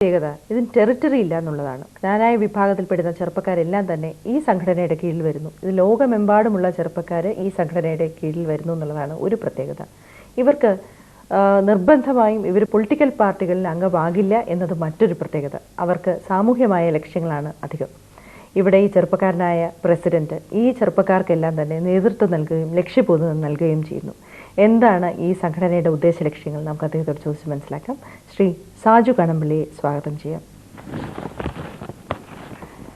പ്രത്യേകത ഇതിന് ടെറിട്ടറി ഇല്ല എന്നുള്ളതാണ്. ജ്ഞാനായ വിഭാഗത്തിൽപ്പെടുന്ന ചെറുപ്പക്കാരെല്ലാം തന്നെ ഈ സംഘടനയുടെ കീഴിൽ വരുന്നു. ഇത് ലോകമെമ്പാടുമുള്ള ചെറുപ്പക്കാർ ഈ സംഘടനയുടെ കീഴിൽ വരുന്നു എന്നുള്ളതാണ് ഒരു പ്രത്യേകത. ഇവർക്ക് നിർബന്ധമായും ഇവർ പൊളിറ്റിക്കൽ പാർട്ടികളിൽ അംഗമാകില്ല എന്നത് മറ്റൊരു പ്രത്യേകത. അവർക്ക് സാമൂഹ്യമായ ലക്ഷ്യങ്ങളാണ് അധികം. ഇവിടെ ഈ ചെറുപ്പക്കാരനായ പ്രസിഡന്റ് ഈ ചെറുപ്പക്കാർക്കെല്ലാം തന്നെ നേതൃത്വം നൽകുകയും ലക്ഷ്യബോധം നൽകുകയും ചെയ്യുന്നു. എന്താണ് ഈ സംഘടനയുടെ ഉദ്ദേശ ലക്ഷ്യങ്ങൾ? നമുക്ക് അദ്ദേഹത്തോട് ചോദിച്ച് മനസ്സിലാക്കാം. ശ്രീ സാജു കണമ്പള്ളിയെ സ്വാഗതം ചെയ്യാം.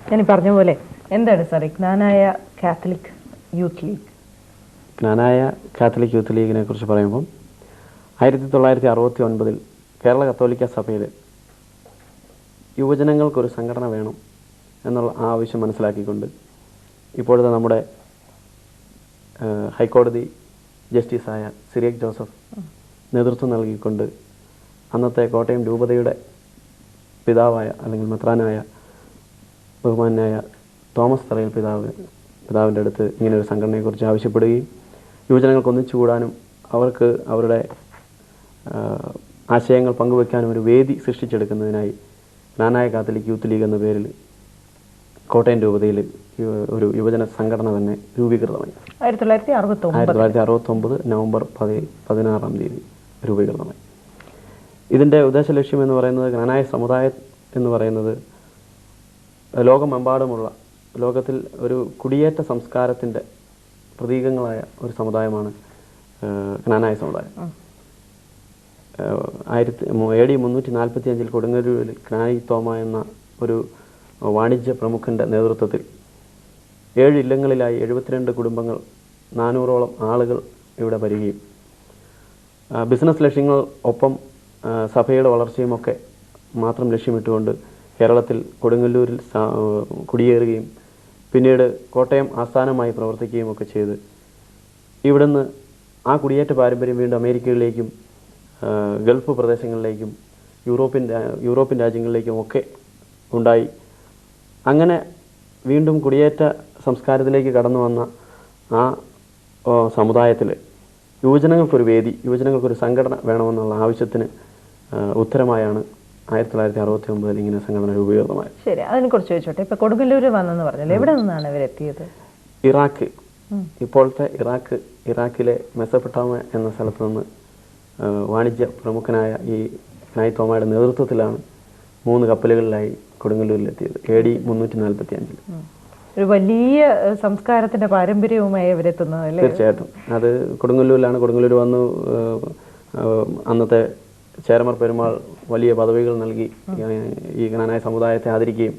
ഞാൻ പറഞ്ഞ പോലെ എന്താണ് സാറേ ജ്ഞാനായ കാത്തലിക് യൂത്ത് ലീഗ്? ജ്ഞാനായ കാത്തലിക് യൂത്ത് ലീഗിനെ കുറിച്ച് പറയുമ്പം 1969 കേരള കത്തോലിക്ക സഭയിൽ യുവജനങ്ങൾക്കൊരു സംഘടന വേണം എന്നുള്ള ആവശ്യം മനസ്സിലാക്കിക്കൊണ്ട് ഇപ്പോഴത്തെ നമ്മുടെ ഹൈക്കോടതി ജസ്റ്റിസായ സിറിയക് ജോസഫ് നേതൃത്വം നൽകിക്കൊണ്ട് അന്നത്തെ കോട്ടയം രൂപതയുടെ പിതാവായ അല്ലെങ്കിൽ മെത്രാനായ ബഹുമാനായ തോമസ് തറയിൽ പിതാവിൻ്റെ അടുത്ത് ഇങ്ങനെയൊരു സംഘടനയെക്കുറിച്ച് ആവശ്യപ്പെടുകയും യുവജനങ്ങൾക്ക് ഒന്നിച്ചുകൂടാനും അവർക്ക് അവരുടെ ആശയങ്ങൾ പങ്കുവെക്കാനും ഒരു വേദി സൃഷ്ടിച്ചെടുക്കുന്നതിനായി ജ്ഞാനായ കാത്തലിക് യൂത്ത് ലീഗ് എന്ന പേരിൽ കോട്ടയം രൂപതയിൽ ഒരു യുവജന സംഘടന തന്നെ രൂപീകൃതമായി. 1969 നവംബർ 16 രൂപീകൃതമായി. ഇതിൻ്റെ ഉദ്ദേശ ലക്ഷ്യം എന്ന് പറയുന്നത് ജ്ഞാനായ സമുദായം എന്ന് പറയുന്നത് ലോകമെമ്പാടുമുള്ള ലോകത്തിൽ ഒരു കുടിയേറ്റ സംസ്കാരത്തിൻ്റെ പ്രതീകങ്ങളായ ഒരു സമുദായമാണ് ജ്ഞാനായ സമുദായം. AD 345 കൊടുങ്ങല്ലൂരിൽ ജ്ഞാനി തോമ എന്ന ഒരു വാണിജ്യ പ്രമുഖൻ്റെ നേതൃത്വത്തിൽ 7 ഇല്ലങ്ങളിലായി 72 കുടുംബങ്ങൾ 400ഓളം ആളുകൾ ഇവിടെ വരികയും ബിസിനസ് ലക്ഷ്യങ്ങൾ ഒപ്പം സഭയുടെ വളർച്ചയുമൊക്കെ മാത്രം ലക്ഷ്യമിട്ടുകൊണ്ട് കേരളത്തിൽ കൊടുങ്ങല്ലൂരിൽ കുടിയേറുകയും പിന്നീട് കോട്ടയം ആസ്ഥാനമായി പ്രവർത്തിക്കുകയും ഒക്കെ ചെയ്ത് ഇവിടുന്ന് ആ കുടിയേറ്റ പാരമ്പര്യം വീണ്ടും അമേരിക്കയിലേക്കും ഗൾഫ് പ്രദേശങ്ങളിലേക്കും യൂറോപ്യൻ രാജ്യങ്ങളിലേക്കും ഒക്കെ ഉണ്ടായി. അങ്ങനെ വീണ്ടും കുടിയേറ്റ സംസ്കാരത്തിലേക്ക് കടന്നു വന്ന ആ സമുദായത്തിൽ യുവജനങ്ങൾക്കൊരു വേദി, യുവജനങ്ങൾക്കൊരു സംഘടന വേണമെന്നുള്ള ആവശ്യത്തിന് ഉത്തരമായാണ് 1969 ഇങ്ങനെ സംഘടന രൂപീകൃതമായത്. ശരി, അതിനെക്കുറിച്ച് ചോദിച്ചോട്ടെ. ഇപ്പൊ കൊടുങ്ങല്ലൂർ വന്നെന്ന് പറഞ്ഞല്ലോ, എവിടെ നിന്നാണ് ഇവരെത്തിയത്? ഇറാഖ്, ഇപ്പോഴത്തെ ഇറാഖിലെ മെസപ്പൊട്ടാമിയ എന്ന സ്ഥലത്ത് നിന്ന് വാണിജ്യ പ്രമുഖനായ ഈ ജ്ഞാനി തോമയുടെ നേതൃത്വത്തിലാണ് 3 കപ്പലുകളിലായി കൊടുങ്ങല്ലൂരിലെത്തിയത് AD 345. ഒരു വലിയ സംസ്കാരത്തിന്റെ പാരമ്പര്യവുമായി അവരെത്തുന്നത് അല്ലേ? തീർച്ചയായിട്ടും. അത് കൊടുങ്ങല്ലൂരിലാണ്. കൊടുങ്ങല്ലൂർ വന്നു അന്നത്തെ ചേരമർ പെരുമാൾ വലിയ പദവികൾ നൽകി ഈ ജ്ഞാനായ സമുദായത്തെ ആദരിക്കുകയും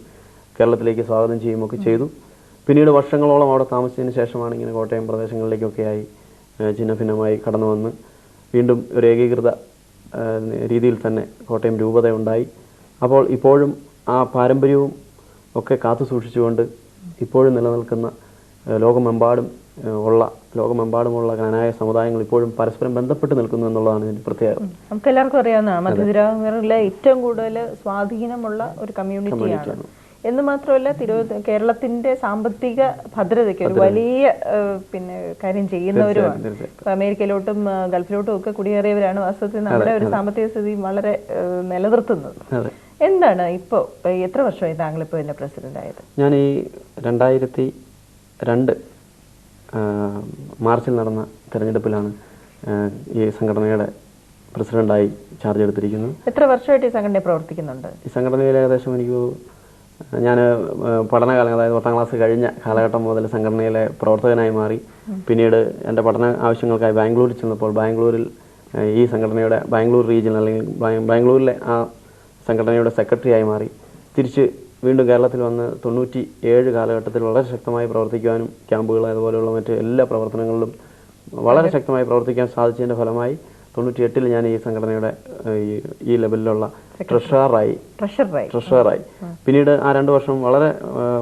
കേരളത്തിലേക്ക് സ്വാഗതം ചെയ്യുകയൊക്കെ ചെയ്തു. പിന്നീട് വർഷങ്ങളോളം അവിടെ താമസിച്ചതിന് ശേഷമാണ് ഇങ്ങനെ കോട്ടയം പ്രദേശങ്ങളിലേക്കൊക്കെയായി ഛിന്നഭിന്നമായി കടന്നു വന്ന് വീണ്ടും ഒരു ഏകീകൃത രീതിയിൽ തന്നെ കോട്ടയം രൂപത ഉണ്ടായി. അപ്പോൾ ഇപ്പോഴും ആ പാരമ്പര്യവും ഒക്കെ കാത്തു സൂക്ഷിച്ചുകൊണ്ട് ഇപ്പോഴും നിലനിൽക്കുന്ന ലോകമെമ്പാടുമുള്ള ജ്ഞാനായ സമുദായങ്ങൾ ഇപ്പോഴും പരസ്പരം ബന്ധപ്പെട്ട് നിൽക്കുന്നു എന്നുള്ളതാണ് ഇതിന്റെ പ്രത്യേകത. നമുക്ക് എല്ലാവർക്കും അറിയാവുന്നതാണ് മധ്യതിരാവിലെ ഏറ്റവും കൂടുതൽ സ്വാധീനമുള്ള ഒരു കമ്മ്യൂണിറ്റിയാണ് എന്ന് മാത്രമല്ല കേരളത്തിന്റെ സാമ്പത്തിക ഭദ്രതയ്ക്ക് ഒരു വലിയ കാര്യം ചെയ്യുന്നവരുമാണ്. അമേരിക്കയിലോട്ടും ഗൾഫിലോട്ടും ഒക്കെ കുടിയേറിയവരാണ് വാസ്തവത്തിൽ നമ്മുടെ ഒരു സാമ്പത്തിക സ്ഥിതി വളരെ നിലനിർത്തുന്നത്. എന്താണ് ഇപ്പോൾ എത്ര വർഷമായി താങ്കളിപ്പോൾ ഇതിന്റെ പ്രസിഡന്റ് ആയത്? ഞാൻ ഈ 2002 മാർച്ചിൽ നടന്ന തെരഞ്ഞെടുപ്പിലാണ് ഈ സംഘടനയുടെ പ്രസിഡന്റായി ചാർജ് എടുത്തിരിക്കുന്നത്. എത്ര വർഷമായിട്ട് ഈ സംഘടന പ്രവർത്തിക്കുന്നുണ്ട്? ഈ സംഘടനയിൽ ഏകദേശം ഞാൻ പഠനകാലം, അതായത് 10ാം ക്ലാസ് കഴിഞ്ഞ കാലഘട്ടം മുതൽ സംഘടനയിലെ പ്രവർത്തകനായി മാറി. പിന്നീട് എൻ്റെ പഠന ആവശ്യങ്ങൾക്കായി ബാംഗ്ലൂരിൽ ചെന്നപ്പോൾ ബാംഗ്ലൂരിൽ ഈ സംഘടനയുടെ ബാംഗ്ലൂർ റീജിയൻ അല്ലെങ്കിൽ ബാംഗ്ലൂരിലെ ആ സംഘടനയുടെ സെക്രട്ടറിയായി മാറി. തിരിച്ച് വീണ്ടും കേരളത്തിൽ വന്ന് 97 കാലഘട്ടത്തിൽ വളരെ ശക്തമായി പ്രവർത്തിക്കുവാനും ക്യാമ്പുകൾ അതുപോലെയുള്ള മറ്റ് എല്ലാ പ്രവർത്തനങ്ങളിലും വളരെ ശക്തമായി പ്രവർത്തിക്കാൻ സാധിച്ചതിൻ്റെ ഫലമായി 98 ഞാൻ ഈ സംഘടനയുടെ ഈ ലെവലിലുള്ള ട്രഷററായി. പിന്നീട് ആ 2 വർഷം വളരെ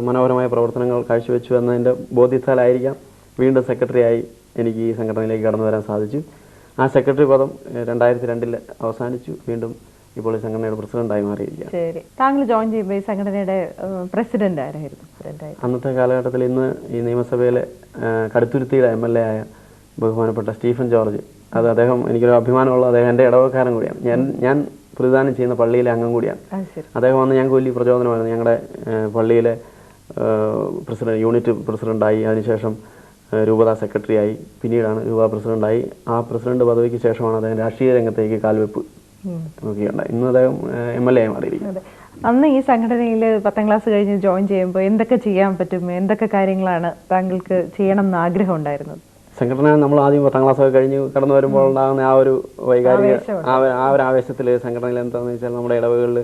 മനോഹരമായ പ്രവർത്തനങ്ങൾ കാഴ്ചവെച്ചു എന്നതിൻ്റെ ബോധ്യത്താലായിരിക്കാം വീണ്ടും സെക്രട്ടറിയായി എനിക്ക് ഈ സംഘടനയിലേക്ക് കടന്നു വരാൻ സാധിച്ചു. ആ സെക്രട്ടറി പദം 2002 അവസാനിച്ചു. വീണ്ടും ഇപ്പോൾ ഈ സംഘടനയുടെ പ്രസിഡന്റായി മാറിയിരിക്കുകയാണ്. ശരി, താങ്കൾ ജോയിൻ ചെയ്യുമ്പോൾ ഈ സംഘടനയുടെ പ്രസിഡന്റ് ആരായിരുന്നു? അന്നത്തെ കാലഘട്ടത്തിൽ ഇന്ന് ഈ നിയമസഭയിലെ കടുത്തുരുത്തിയുടെ MLA ആയ ബഹുമാനപ്പെട്ട സ്റ്റീഫൻ ജോർജ്, അത് അദ്ദേഹം എനിക്കൊരു അഭിമാനമുള്ള അദ്ദേഹം എൻ്റെ ഇടവക്കാരൻ കൂടിയാണ്. ഞാൻ പ്രതിദാനം ചെയ്യുന്ന പള്ളിയിലെ അംഗം കൂടിയാണ്. അദ്ദേഹം വന്ന് ഞങ്ങൾക്ക് വലിയ പ്രചോദനമായിരുന്നു. ഞങ്ങളുടെ പള്ളിയിലെ യൂണിറ്റ് പ്രസിഡൻ്റായി, അതിനുശേഷം രൂപത സെക്രട്ടറി ആയി, പിന്നീടാണ് രൂപത പ്രസിഡൻ്റായി. ആ പ്രസിഡന്റ് പദവിക്ക് ശേഷമാണ് അദ്ദേഹം രാഷ്ട്രീയ രംഗത്തേക്ക് കാൽവെപ്പ് നോക്കിയുണ്ടായി. ഇന്ന് അദ്ദേഹം MLA ആയി മാറിയിരിക്കുന്നത്. അന്ന് ഈ സംഘടനയിൽ 10ാം ക്ലാസ് കഴിഞ്ഞ് ജോയിൻ ചെയ്യുമ്പോൾ എന്തൊക്കെ ചെയ്യാൻ പറ്റും, എന്തൊക്കെ കാര്യങ്ങളാണ് താങ്കൾക്ക് ചെയ്യണം എന്ന് ആഗ്രഹം ഉണ്ടായിരുന്നത്? സംഘടന നമ്മൾ ആദ്യം 10ാം ക്ലാസ് ഒക്കെ കഴിഞ്ഞ് കടന്നു വരുമ്പോൾ ഉണ്ടാകുന്ന ആ ഒരു വൈകാരിക ആ ഒരു ആവേശത്തിൽ സംഘടനയിൽ എന്താണെന്ന് വെച്ചാൽ നമ്മുടെ ഇടവകളിൽ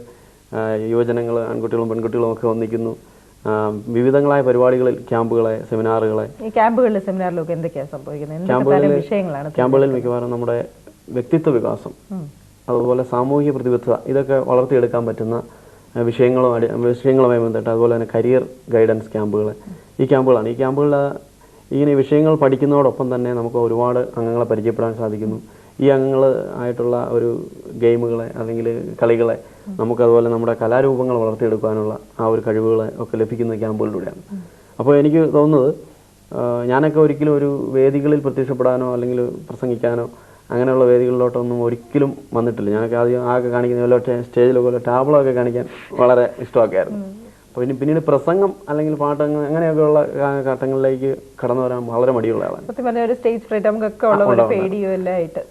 യുവജനങ്ങൾ, ആൺകുട്ടികളും പെൺകുട്ടികളും ഒക്കെ ഒന്നിക്കുന്നു. വിവിധങ്ങളായ പരിപാടികളിൽ ക്യാമ്പുകളെ, സെമിനാറുകളെ. ഈ ക്യാമ്പുകളിലും സെമിനാറിലൊക്കെ എന്തൊക്കെയാണ് സംഭവിക്കുന്നത്? ക്യാമ്പുകളിൽ മിക്കവാറും നമ്മുടെ വ്യക്തിത്വ വികാസം, അതുപോലെ സാമൂഹിക പ്രതിബദ്ധത, ഇതൊക്കെ വളർത്തിയെടുക്കാൻ പറ്റുന്ന വിഷയങ്ങളുമായി ബന്ധപ്പെട്ട്, അതുപോലെ തന്നെ കരിയർ ഗൈഡൻസ് ക്യാമ്പുകൾ, ഈ ക്യാമ്പുകളാണ്. ഈ ക്യാമ്പുകളിൽ ഇങ്ങനെ വിഷയങ്ങൾ പഠിക്കുന്നതോടൊപ്പം തന്നെ നമുക്ക് ഒരുപാട് അംഗങ്ങളെ പരിചയപ്പെടാൻ സാധിക്കുന്നു. ഈ അംഗങ്ങൾ ആയിട്ടുള്ള ഒരു ഗെയിമുകളെ അല്ലെങ്കിൽ കളികളെ നമുക്കതുപോലെ നമ്മുടെ കലാരൂപങ്ങൾ വളർത്തിയെടുക്കാനുള്ള ആ ഒരു കഴിവുകളെ ഒക്കെ ലഭിക്കുന്ന ക്യാമ്പുകളിലൂടെയാണ്. അപ്പോൾ എനിക്ക് തോന്നുന്നത്, ഞാനൊക്കെ ഒരിക്കലും ഒരു വേദികളിൽ പ്രത്യക്ഷപ്പെടാനോ അല്ലെങ്കിൽ പ്രസംഗിക്കാനോ അങ്ങനെയുള്ള വേദികളിലോട്ടൊന്നും ഒരിക്കലും വന്നിട്ടില്ല. ഞാനൊക്കെ ആകെ കാണിക്കുന്ന വല്ല സ്റ്റേജിലൊക്കെ വല്ല ടാബ്ലോ ഒക്കെ കാണിക്കാൻ വളരെ ഇഷ്ടമൊക്കെയായിരുന്നു. അപ്പോൾ പിന്നീട് പ്രസംഗം അല്ലെങ്കിൽ പാട്ട് അങ്ങനെയൊക്കെയുള്ള ഘട്ടങ്ങളിലേക്ക് കടന്നു വരാൻ വളരെ മടിയുള്ള ആളാണ്.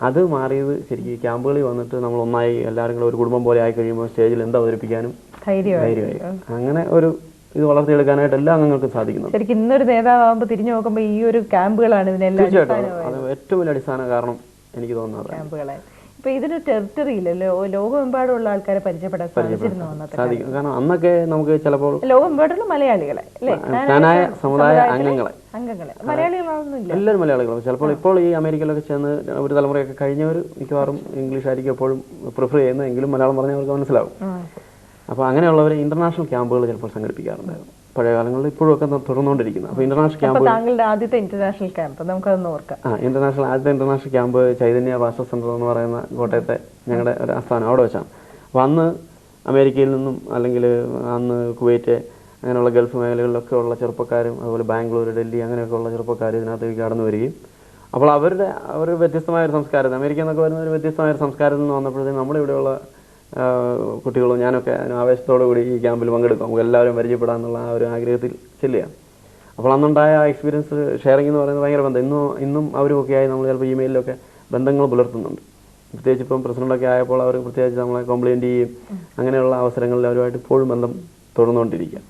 അത് മാറിയത് ശരിക്കും ക്യാമ്പുകളിൽ വന്നിട്ട് നമ്മൾ ഒന്നായി എല്ലാവരും കൂടെ ഒരു കുടുംബം പോലെ ആയി കഴിയുമ്പോൾ സ്റ്റേജിൽ എന്താ അവതരിപ്പിക്കാനും ധൈര്യമായി. അങ്ങനെ ഒരു ഇത് വളർത്തിയെടുക്കാനായിട്ട് എല്ലാ അംഗങ്ങൾക്കും സാധിക്കുന്നു. ശരിക്കും ഇന്നൊരു നേതാവാകുമ്പോൾ തിരിഞ്ഞു നോക്കുമ്പോൾ ഈ ഒരു ക്യാമ്പുകളാണ് തീർച്ചയായിട്ടും അത് ഏറ്റവും വലിയ അടിസ്ഥാന കാരണം എനിക്ക് തോന്നുന്നത്. ക്യാമ്പുകളെ ഇപ്പൊ ഇതിന് ടെറിട്ടറിയില്ലല്ലോ, ലോകമെമ്പാടുള്ള ആൾക്കാരെ പരിചയപ്പെടാൻ സാധിക്കും. കാരണം അന്നൊക്കെ നമുക്ക് ചിലപ്പോൾ ലോകമെമ്പാടുള്ള മലയാളികളെ ജ്ഞാനായ സമുദായ അംഗങ്ങളെ മലയാളികളാണെന്നില്ല, എല്ലാവരും മലയാളികളും. ചിലപ്പോൾ ഇപ്പോൾ ഈ അമേരിക്കയിലൊക്കെ ചെന്ന് ഒരു തലമുറയൊക്കെ കഴിഞ്ഞവർ മിക്കവാറും ഇംഗ്ലീഷ് ആയിരിക്കും എപ്പോഴും പ്രിഫർ ചെയ്യുന്നതെങ്കിലും മലയാളം പറഞ്ഞാൽ അവർക്ക് മനസ്സിലാവും. അപ്പോൾ അങ്ങനെയുള്ളവർ ഇന്റർനാഷണൽ ക്യാമ്പുകൾ ചിലപ്പോൾ സംഘടിപ്പിക്കാറുണ്ടായിരുന്നു പഴയ കാലങ്ങളിൽ, ഇപ്പോഴും ഒക്കെ തുടർന്നുകൊണ്ടിരിക്കുന്നത്. അപ്പോൾ ഇന്റർനാഷണൽ ക്യാമ്പ്, താങ്കളുടെ ആദ്യത്തെ ഇന്റർനാഷണൽ ക്യാമ്പ് നമുക്കതൊന്ന് ഓർക്കാം. ആദ്യത്തെ ഇന്റർനാഷണൽ ക്യാമ്പ് ചൈതന്യ ഭാഷ സെന്റർ എന്ന് പറയുന്ന കോട്ടയത്തെ ഞങ്ങളുടെ ഒരു ആസ്ഥാനം, അവിടെ വെച്ചാണ്. അപ്പോൾ അന്ന് അമേരിക്കയിൽ നിന്നും അല്ലെങ്കിൽ അന്ന് കുവൈറ്റ് അങ്ങനെയുള്ള ഗൾഫ് മേഖലകളിലൊക്കെ ഉള്ള ചെറുപ്പക്കാരും, അതുപോലെ ബാംഗ്ലൂർ, ഡൽഹി അങ്ങനെയൊക്കെ ഉള്ള ചെറുപ്പക്കാർ ഇതിനകത്തേക്ക് കടന്നു വരികയും, അപ്പോൾ അവർ വ്യത്യസ്തമായ ഒരു സംസ്കാരം, അമേരിക്ക എന്നൊക്കെ വരുന്ന ഒരു വ്യത്യസ്തമായ ഒരു സംസ്കാരത്തിൽ നിന്ന് വന്നപ്പോഴത്തേക്കും നമ്മുടെ ഇവിടെയുള്ള കുട്ടികളും ഞാനൊക്കെ ആവേശത്തോടു കൂടി ഈ ക്യാമ്പിൽ പങ്കെടുക്കും, നമുക്ക് എല്ലാവരും പരിചയപ്പെടാമെന്നുള്ള ആ ഒരു ആഗ്രഹത്തിൽ ചെല്ലുകയാണ്. അപ്പോൾ അന്നുണ്ടായ ആ എക്സ്പീരിയൻസ് ഷെയറിംഗ് എന്ന് പറയുന്നത് ഭയങ്കര ബന്ധം. ഇന്നും അവരുമൊക്കെയായി നമ്മൾ ചിലപ്പോൾ ഇമെയിലൊക്കെ ബന്ധങ്ങൾ പുലർത്തുന്നുണ്ട്. പ്രത്യേകിച്ച് ഇപ്പം പ്രസിഡൻ്റൊക്കെ ആയപ്പോൾ അവർ പ്രത്യേകിച്ച് നമ്മളെ കോംപ്ലിമെൻ്റ് ചെയ്യും, അങ്ങനെയുള്ള അവസരങ്ങളിൽ അവരുമായിട്ട് ഇപ്പോഴും ബന്ധം തുടർന്നുകൊണ്ടിരിക്കുക.